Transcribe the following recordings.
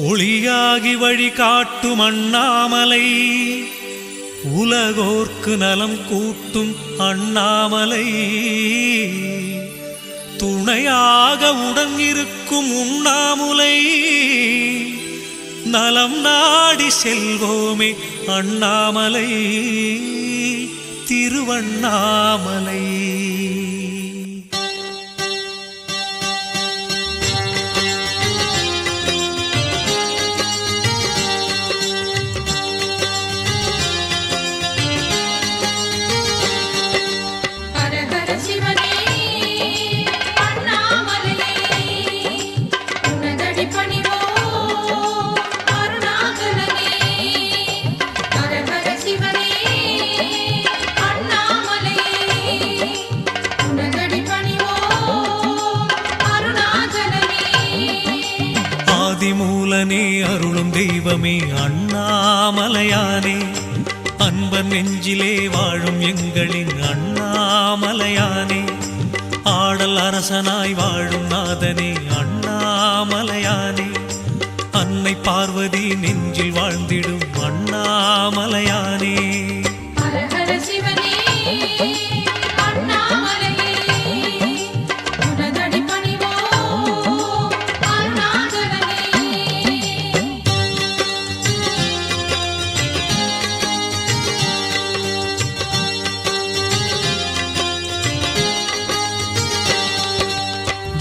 ஒளியாகி வழி காட்டும் அண்ணாமலை, உலகோர்க்கு நலம் கூட்டும் அண்ணாமலை, துணையாக உடன் இருக்கும் உண்ணாமுலை, நலம் நாடி செல்வோமே அண்ணாமலை, திருவண்ணாமலை. ஆதிமூலனே அருளும் தெய்வமே அண்ணாமலையானே, அன்பர் நெஞ்சிலே வாழும் எங்களின் அண்ணாமலையானே, ஆடல் அரசனாய் வாழும் நாதனே அண்ணாமலையானே, அன்னை பார்வதி நெஞ்சில் வாழ்ந்திடும் அண்ணாமலையானே.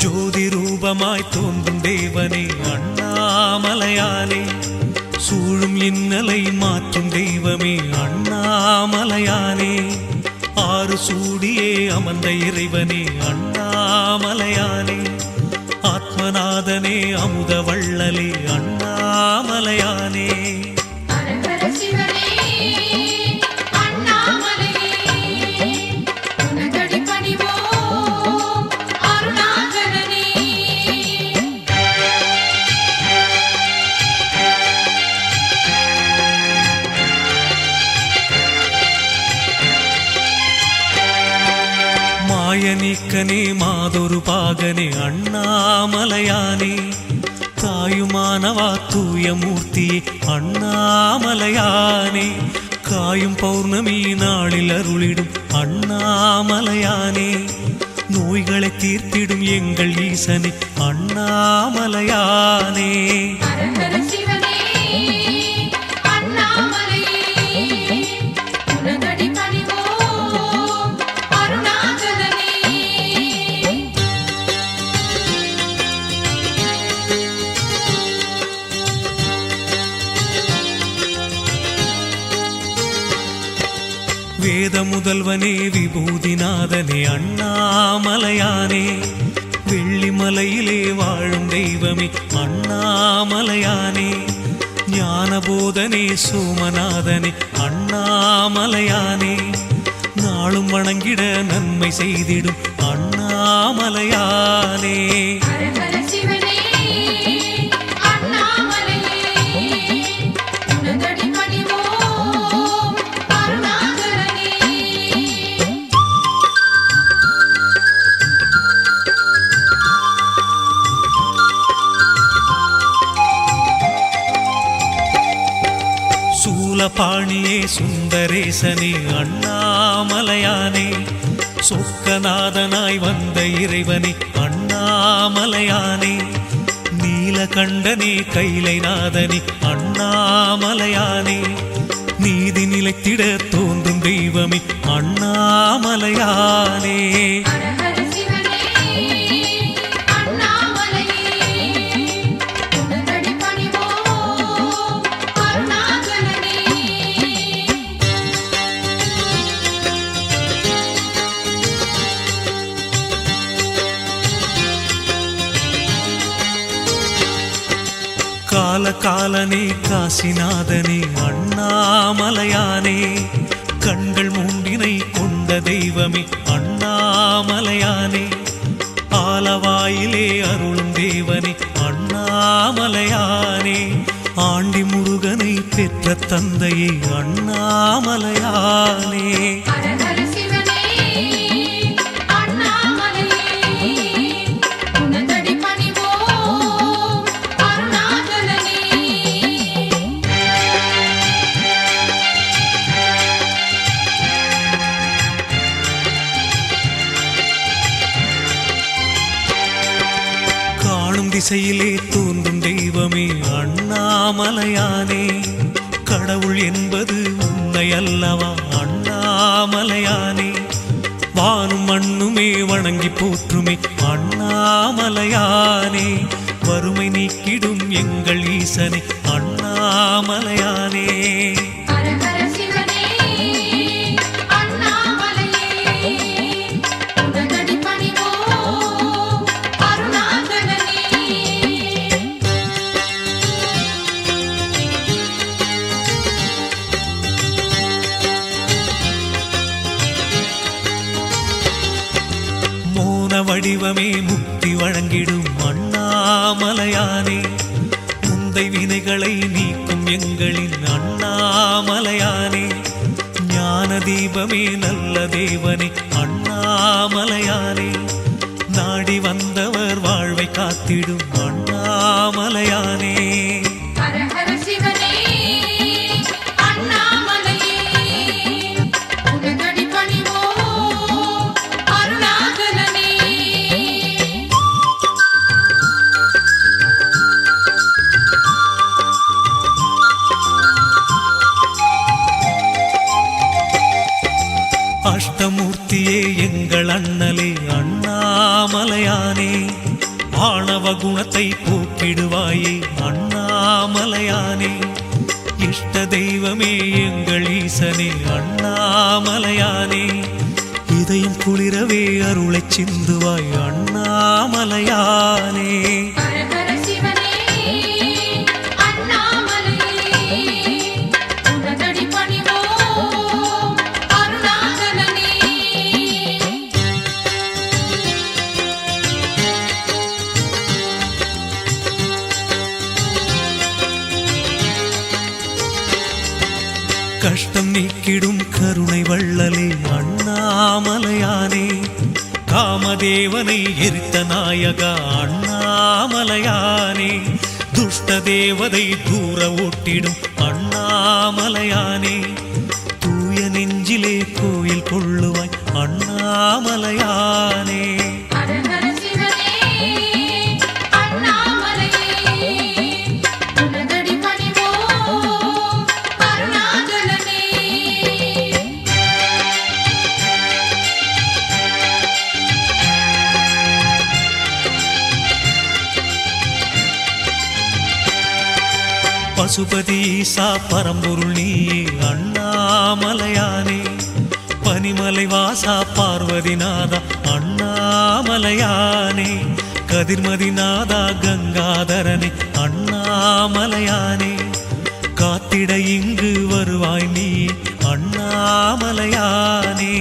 ஜோதி ரூபமாய் தோன்றும் தேவனே அண்ணாமலையானே, சூழும் இன்னலை மாற்றும் தெய்வமே அண்ணாமலையானே, ஆறு சூடியே அமர்ந்த இறைவனே அண்ணாமலையானே, ஆத்மநாதனே அமுத வள்ளலே அண்ணாமலையானே. மாயநீக்கனே மாதொரு பாகனே அண்ணாமலையானே, தாயுமானவா தூய மூர்த்தியே அண்ணாமலையானே, காயும் பௌர்ணமி நாளில் அருளிடும் அண்ணாமலையானே, நோய்களை தீர்த்திடும் எங்கள் ஈசனே அண்ணாமலையானே. வேத முதல்வனே விபூதிநாதனே அண்ணாமலையானே, வெள்ளிமலையிலே வாழும் தெய்வமே அண்ணாமலையானே, ஞானபோதனே சோமநாதனே அண்ணாமலையானே, நாளும் வணங்கிட நன்மை செய்திடும் அண்ணாமலையானே. சூலபாணியே சுந்தரேசனே அண்ணாமலையானே, சொக்கநாதனாய் வந்த இறைவனே அண்ணாமலையானே, நீலகண்டனே கைலைநாதனே அண்ணாமலையானே, நீதி நிலைத்திட தோன்றும் தெய்வமே அண்ணாமலையானே. காலகாலனே காசிநாதனே அண்ணாமலையானே, கண்கள் மூண்டினை கொண்ட தெய்வமே அண்ணாமலையானே, ஆலவாயிலே அருளும் தேவனே அண்ணாமலையானே, ஆண்டி முருகனை பெற்ற தந்தையே அண்ணாமலையானே. அண்ணாமலையே திசையிலே தோன்றும் தெய்வமே அண்ணாமலையானே. கடவுள் என்பது உன்னை அல்லவா அண்ணாமலையானே. வானும் மண்ணுமே வணங்கி போற்றுமே அண்ணாமலையானே. வறுமை நீக்கிடும் எங்கள் ஈசனே அண்ணாமலையானே. வடிவமே முக்தி வழங்கிடும் அண்ணாமலையானே. முந்தை வினைகளை நீக்கும் எங்களின் அண்ணாமலையானே. ஞான தீபமே நல்ல தேவனே அண்ணாமலையானே. நாடி வந்தவர் வாழ்வை காத்திடும் அண்ணாமலையானே. அஷ்டமூர்த்தியே எங்கள் அண்ணலே அண்ணாமலையானே. ஆணவ குணத்தை போக்கிடுவாயே அண்ணாமலையானே. இஷ்ட தெய்வமே எங்கள் ஈசனே அண்ணாமலையானே. இதயம் குளிரவே அருளைச் சிந்துவாய் அண்ணாமலையானே. கஷ்டம் நீக்கிடும் கருணை வள்ளலே அண்ணாமலையானே. காமதேவனை எரித்த நாயகா அண்ணாமலையானே. துஷ்ட தேவதை தூர ஓட்டிடும் அண்ணாமலையானே. தூய நெஞ்சிலே கோயில் கொள்ளுவாய் அண்ணாமலையானே. பசுபதி ஈசா பரம்பொருள் நீயே அண்ணாமலையானே. பனிமலை வாசா பார்வதிநாதா அண்ணாமலையானே. கதிர்மதிநாதா கங்காதரனே அண்ணாமலையானே. காத்திட இங்கு வருவாய் நீ அண்ணாமலையானே.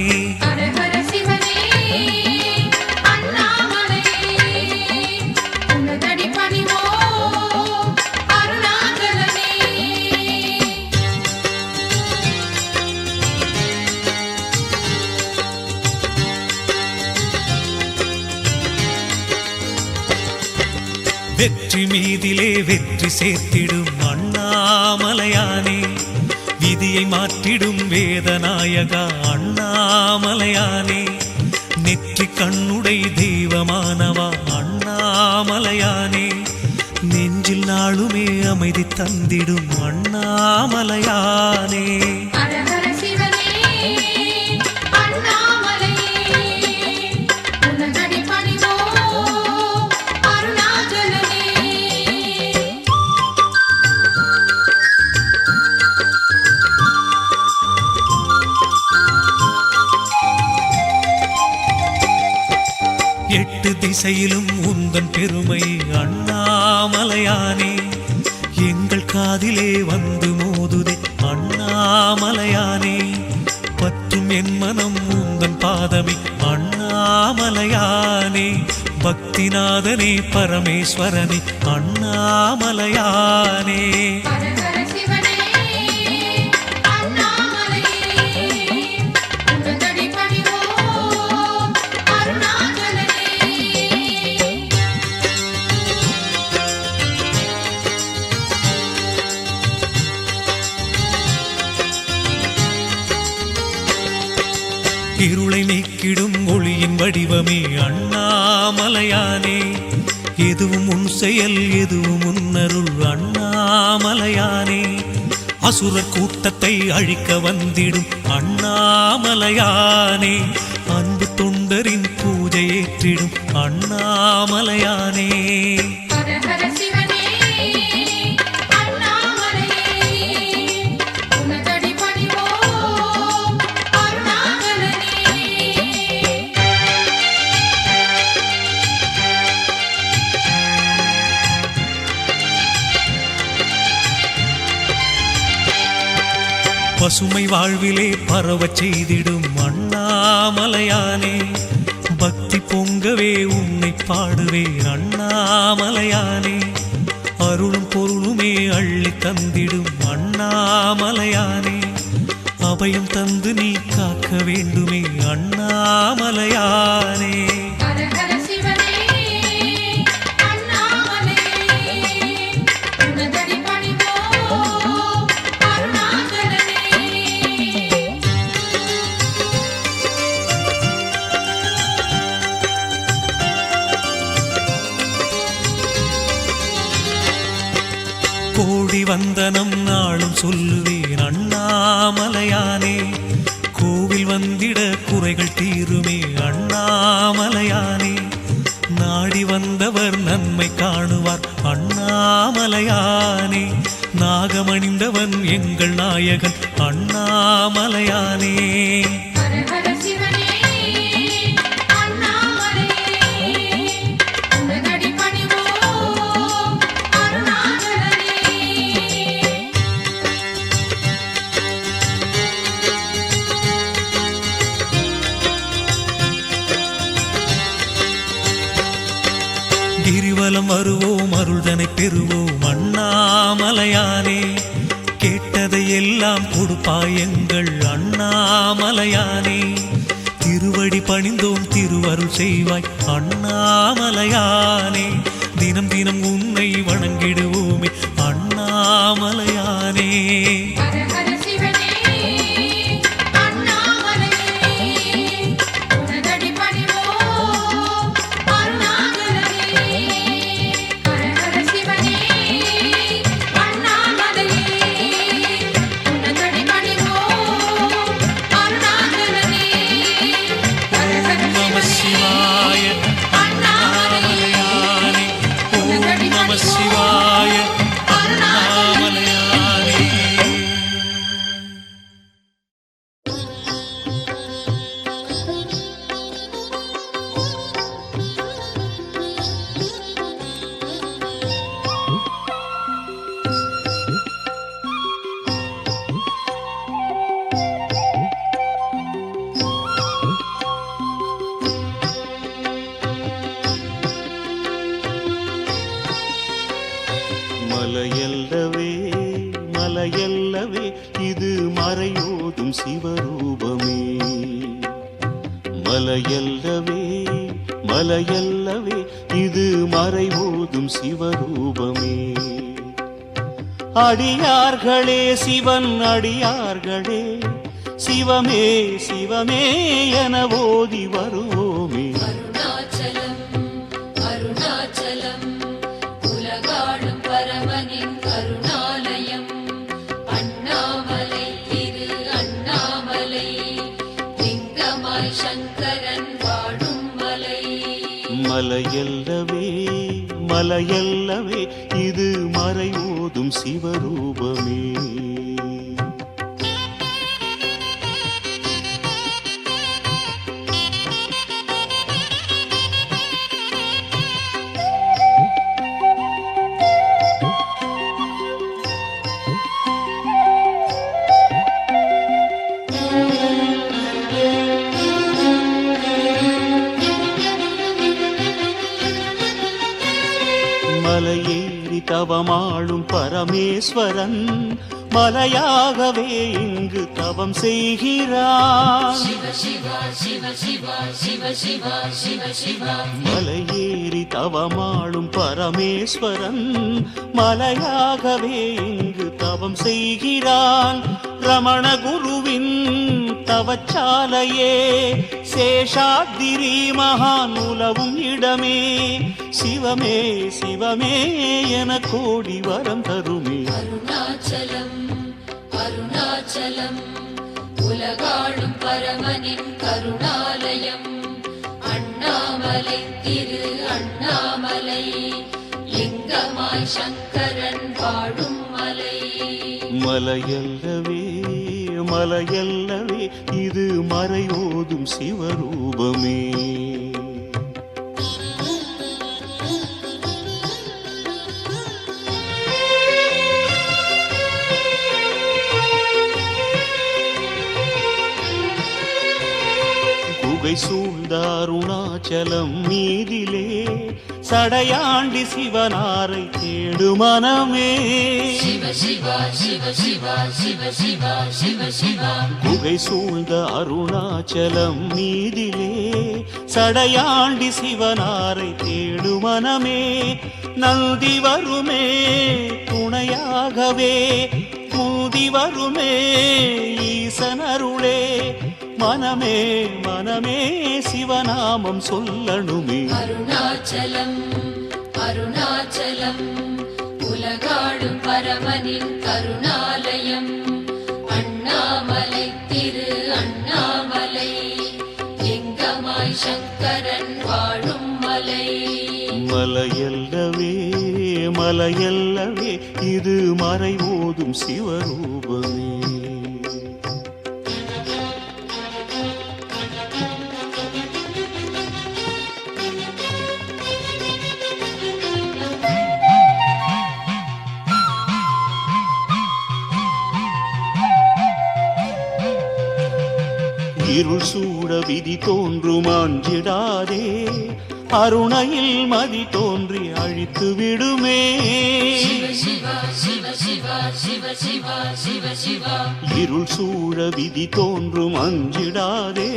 வெற்றி மீதிலே வெற்றி சேர்த்திடும் அண்ணாமலையானே. விதியை மாற்றிடும் வேதநாயகா அண்ணாமலையானே. நெற்றி கண்ணுடை தெய்வமானவா அண்ணாமலையானே. நெஞ்சில் நாளுமே அமைதி தந்திடும் அண்ணாமலையானே. எட்டு திசையிலும் உந்தன் பெருமை அண்ணாமலையானே. எங்கள் காதிலே வந்து மோதுதே அண்ணாமலையானே. பற்றும் என் மனம் உந்தன் பாதமே அண்ணாமலையானே. பக்திநாதனே பரமேஸ்வரனே அண்ணாமலையானே. இருளை நீக்கிடும் ஒளியின் வடிவமே அண்ணாமலையானே. எதுவும் உன் செயல் எதுவும் உன்னருள் அண்ணாமலையானே. அசுரர் கூட்டத்தை அழிக்க வந்திடும் அண்ணாமலையானே. அன்பு தொண்டரின் பூஜை ஏற்றிடும் அண்ணாமலையானே. பசுமை வாழ்விலே பரவச் செய்திடும் அண்ணாமலையானே. பக்தி பொங்கவே உன்னை பாடுவே அண்ணாமலையானே. அருளும் பொருளுமே அள்ளி தந்திடும் அண்ணாமலையானே. அபயம் தந்து நீ காக்க வேண்டுமே அண்ணாமலையானே. கோடி வந்தனம் நாளும் சொல்லுவேன் அண்ணாமலையானே. கோவில் வந்திட குறைகள் தீருமே அண்ணாமலையானே. நாடி வந்தவர் நன்மை காணுவார் அண்ணாமலையானே. நாகமணிந்தவன் எங்கள் நாயகன் அண்ணாமலையானே. கிரிவலம் வருவோம் அருள்தனை பெறுவோம் அண்ணாமலையானே. கேட்டதை எல்லாம் கொடுப்பாய் எங்கள் அண்ணாமலையானே. திருவடி பணிந்தோம் திருவருள் செய்வாய் அண்ணாமலையானே. தினம் தினம் உன்னை வணங்கிடுவோமே அண்ணாமலையானே. மலையல்லவே மலையல்லவே இது மறையோதும் சிவரூபமே. மலையல்லவே மலையல்லவே இது மறைவோதும் சிவரூபமே. அடியார்களே சிவன் அடியார்களே சிவமே சிவமே என ஓதி வருவோமே. மலையல்லவே மலையல்லவே இது மறைவோதும் சிவரூபமே. மலையேறி தவமாளும் பரமேஸ்வரன் மலையாகவே இங்கு தவம் செய்கிறான். மலையேறி தவமாளும் பரமேஸ்வரன் மலையாகவே இங்கு தவம் செய்கிறான். ரமண குருவின் தவச்சாலையே சேஷாத்திரி மகான் உலவும் இடமே சிவமே சிவமே என கோடி வரம் தருமே அருணாச்சலம் அருணாச்சலம் உலகாளும் பரமனின் கருணாலயம் அண்ணாமலை திரு அண்ணாமலை லிங்கமாய் சங்கரன் வாழும் மலை மலையல்லவே மலையல்லவே இது மறையோதும் சிவரூபமே குகை சூழ்ந்த அருணாச்சலம் மீதிலே சடையாண்டி சிவனாரை தேடு மனமே சிவ சிவா சிவ சிவா சிவ சிவா சிவ சிவா குகை சூழ்ந்த அருணாச்சலம் மீதிலே சடையாண்டி சிவனாரை தேடு மனமே நந்தி வருமே துணையாகவே மூதி வருமே ஈசனருளே மனமே மனமே சிவநாமம் சொல்லணுமே அருணாச்சலம் அருணாச்சலம் உலகாளும் பரமனின் கருணாலயம் அண்ணாமலை திரு அண்ணாமலை லிங்கமாய் சங்கரன் வாழும் மலை மலையல்லவே மலையல்லவே இது மறைவோதும் சிவரூபமே இருள் சூட விதி தோன்றும் அஞ்சிடாதே அருணையில் மதி தோன்றி அழித்து விடுமே சிவ சிவா சிவ சிவா சிவ சிவா சிவ சிவா இருள் சூழ விதி தோன்றும் அஞ்சிடாதே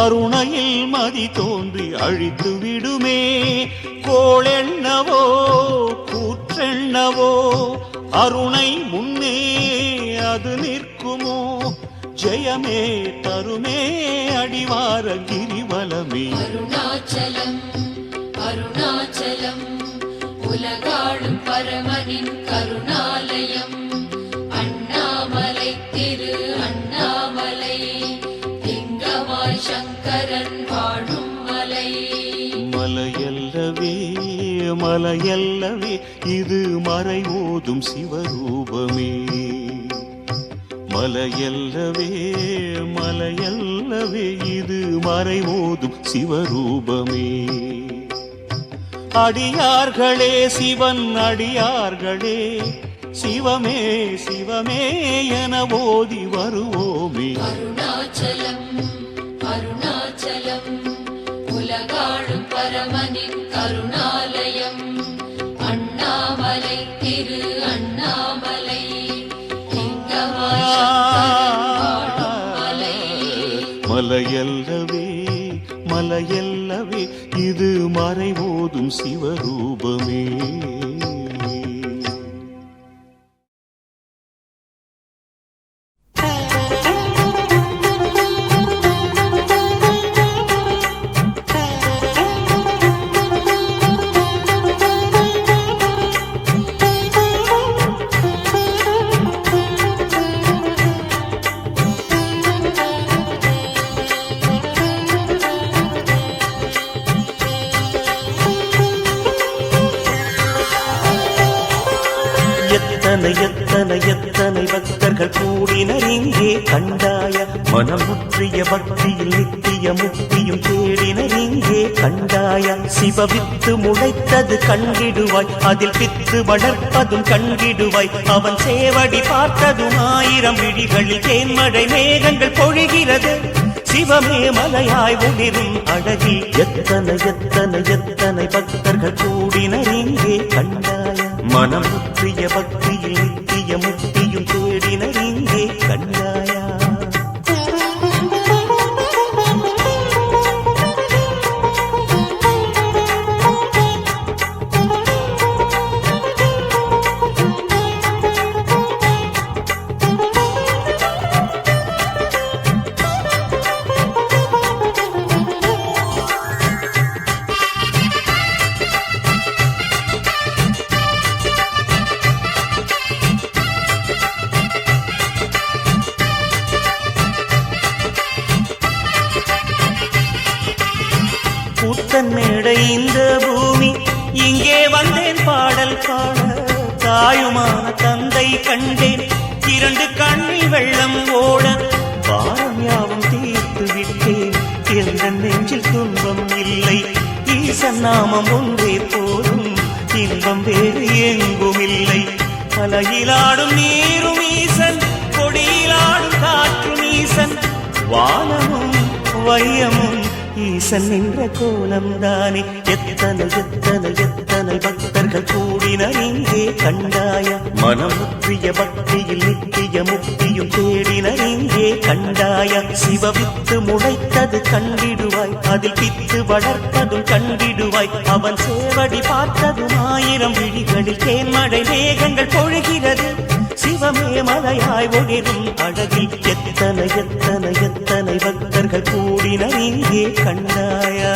அருணையில் மதி தோன்றி அழித்து விடுமே கோளெண்ணவோ கூற்றெண்ணவோ அருணை முன்னே அது நிற்குமோ ஜெயமே தருமே அடிவார கிரிவலமே அருணாச்சலம் அருணாச்சலம் உலகாளும் பரமனின் கருணாலயம் அண்ணாமலை திரு அண்ணாமலை லிங்கமாய் சங்கரன் வாழும் மலை மலையல்லவே மலையல்லவே இது மறைவோதும் சிவரூபமே மலையல்லவே மலையல்லவே இது மறைவோதும் சிவரூபமே அடியார்களே சிவன் அடியார்களே சிவமே சிவமே என ஓதி வருவோமே அருணாச்சலம் அருணாச்சலம் உலகாளும் பரமனின் கருணாலயம் அண்ணாமலை திரு அண்ணாமலை லிங்கமாய் சங்கரன் வாழும் மலை மலையல்லவே மலையல்லவே இது மறைவோதும் சிவரூபமே எத்தனை எத்தனை எத்தனை பக்தர்கள் கூடினர் இங்கே கண்டாய மனம் முற்றிய பக்தியில் நித்திய முக்தியும் தேடினர் இங்கே கண்டாய சிவவித்து முளைத்தது கண்டிடுவாய் அதில் பித்து வளர்ப்பதும் கண்டிடுவாய் அவன் சேவடி பார்த்ததும் 1000 விழிகளில் தேன்மழை மேகங்கள் பொழிகிறது சிவமே மலையாய் ஒளிரும் அழகி எத்தனை எத்தனை எத்தனை பக்தர்கள் கூடினர் இங்கே கண்டாய மனம் முற்றிய பக்தியில் நித்திய முக்தியும் தேடினர் இங்கே கண்டாயா பாடல் பாட தாயுமான தந்தை கண்டேன் 2 கண்ணில் வெள்ளம் ஓட பாரம் யாவும் தீர்த்து விட்டேன் எந்த நெஞ்சில் துன்பம் இல்லை ஈசன் நாமம் ஒன்றே போதும் இன்பம் வேறு எங்கும் இல்லை மலையிலாடும் நீரும் ஈசன் கொடியிலாடும் காற்றும் ஈசன் வானமும் வையமும் ஈசன் என்ற கோலம் தானே எத்தனை எத்தனை எத்தனை பக்தர்கள் கூடினர் இங்கே கண்டாய மனம் முற்றிய பக்தியில் நித்திய முக்தியும் தேடினர் இங்கே கண்டாய சிவவித்து முளைத்தது கண்டிடுவாய் அதில் பித்து வளர்ப்பதும் கண்டிடுவாய் அவன் சேவடி பார்த்ததும் 1000 விழிகளில் தேன்மழை மேகங்கள் பொழிகிறது சிவமே மலையாய் ஒளிரும் அழகில் எத்தனை எத்தனை எத்தனை பக்தர்கள் கூடினர் இங்கே கண்டாயா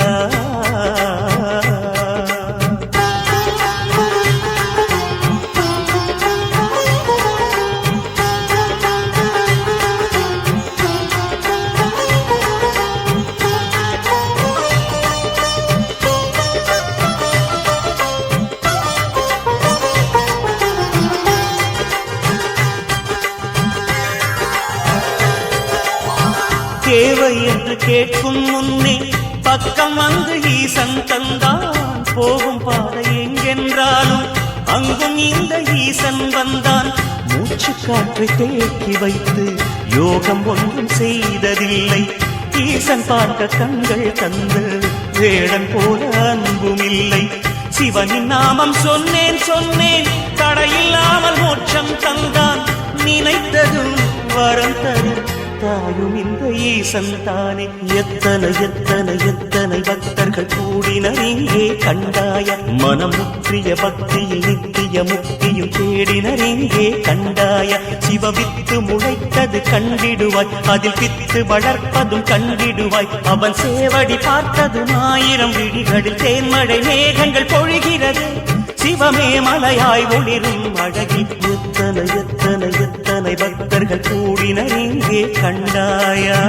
தேவை என்று கேட்கும் முன்னே பக்கம் வந்து ஈசன் தந்தான் போகும் பாதை எங்கென்றாலும் அங்கும் இந்த ஈசன் வந்தான் மூச்சு காற்றை தேக்கி வைத்து யோகம் ஒன்றும் செய்ததில்லை ஈசன் பார்க்க கண்கள் தந்து வேடன் போல அன்பும் இல்லை சிவனின் நாமம் சொன்னேன் சொன்னேன் தடையில்லாமல் மோட்சம் தந்தான் நினைத்ததும் வரம் தரும் தாயும் இந்த ஈசன் தானே எத்தனை எத்தனை எத்தனை பக்தர்கள் கூடினர் இங்கே கண்டாய மனம் முற்றிய பக்தியில் நித்திய முக்தியும் தேடினர் இங்கே கண்டாய சிவவித்து முளைத்தது கண்டிடுவாய் அதில் பித்து வளர்ப்பதும் கண்டிடுவாய் அவன் சேவடி பார்த்ததும் 1000 விழிகளில் தேன்மழை மேகங்கள் பொழிகிறது சிவமே மலையாய் ஒளிரும் அழகில் எத்தனை எத்தனை எத்தனை பக்தர்கள் கூடினர் இங்கே கண்டாயா